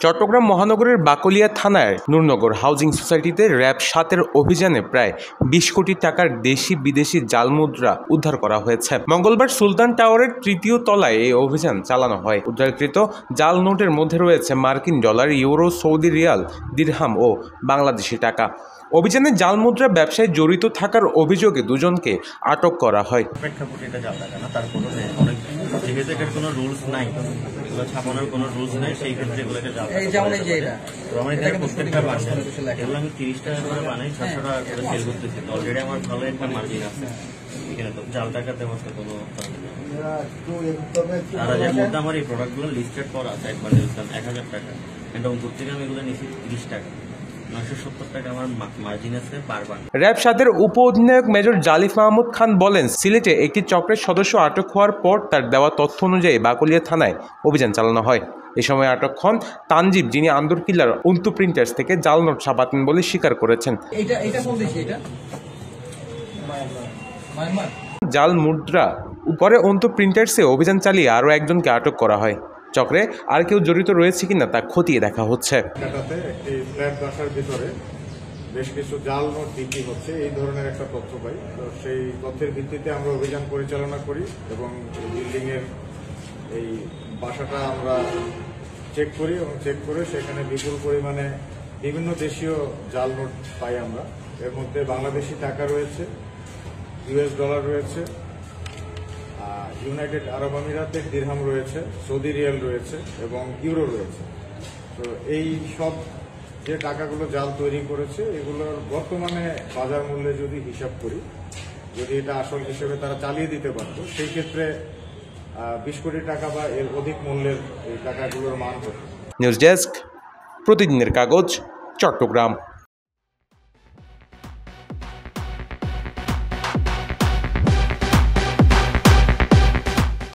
চট্টগ্রাম মহানগরের বাকলিয়া থানার নূরনগর হাউজিং সোসাইটিতে র্যাব ৭-এর অভিযানে প্রায় ২০ কোটি টাকার দেশি বিদেশি জাল মুদ্রা উদ্ধার করা হয়েছে। মঙ্গলবার সুলতান টাওয়ারের ৩য় তলায় এই অভিযান চালানো হয়। উদ্ধারকৃত জাল নোটের মধ্যে রয়েছে মার্কিন ডলার, ইউরো, সৌদি রিয়াল, দিরহাম ও বাংলাদেশি টাকা। অভিযানে জাল মুদ্রা ব্যবসায় জড়িত থাকার অভিযোগে দুজনকে আটক করা হয়। কোনো রুলস নাই, ছাপানোর কোনো রুলস নাই, সেই ক্ষেত্রে এগুলোকে প্রত্যেকটা এগুলো আমি ৩০ টাকা করে বানাই, ৬০০ টাকা করে সেল করতেছি। অলরেডি আমার ভালো একটা মার্জিন আছে এখানে, তো জাল টাকাতে আমার কোনো আর এর মধ্যে আমার এই প্রোডাক্টগুলো লিস্টেড করা আছে। একবার নিয়েছিলাম ১,০০০ টাকা, এবং দূর থেকে আমি এগুলো নিয়েছি ৩০ টাকা। ৯৭০ টাকা আমার মার্জিন আছে বারবার। র্যাব ৭-এর উপ অধিনায়ক মেজর জালিফ মাহমুদ খান বলেন, সিলেটে একটি চক্রের সদস্য আটক হওয়ার পর তার দেওয়া তথ্য অনুযায়ী বাকলিয়া থানায় অভিযান চালানো হয়। এ সময় আটক হন তানজিব, যিনি আন্দরকিল্লার অন্তু প্রিন্টার্স থেকে জাল নোট ছাপাতেন বলে স্বীকার করেছেন। জাল মুদ্রা পরে অন্তু প্রিন্টার্সে অভিযান চালিয়ে আরও একজনকে আটক করা হয়। চক্রে আর কেউ জড়িত রয়েছে কিনা তা খতিয়ে দেখা হচ্ছে। বেশ কিছু জাল নোট বিক্রি হচ্ছে, এই ধরনের একটা তথ্য পাই। তো সেই তথ্যের ভিত্তিতে আমরা অভিযান পরিচালনা করি এবং বিল্ডিং এর এই বাসাটা আমরা চেক করি এবং চেক করে সেখানে বিপুল পরিমাণে বিভিন্ন দেশীয় জাল নোট পাই আমরা। এর মধ্যে বাংলাদেশি টাকা রয়েছে, US ডলার রয়েছে, ইউনাইটেড আরব আমিরাতের দিরহাম রয়েছে, সৌদি রিয়াল রয়েছে এবং ইউরো রয়েছে। তো এই সব যে টাকাগুলো জাল তৈরি করেছে, এগুলোর বর্তমানে বাজার মূল্যে যদি হিসাব করি, যদি এটা আসল হিসেবে তারা চালিয়ে দিতে পারত, সেই ক্ষেত্রে ২০ কোটি টাকা বা এর অধিক মূল্যের এই টাকাগুলোর মান হতো। নিউজ ডেস্ক, প্রতিদিনের কাগজ, চট্টগ্রাম।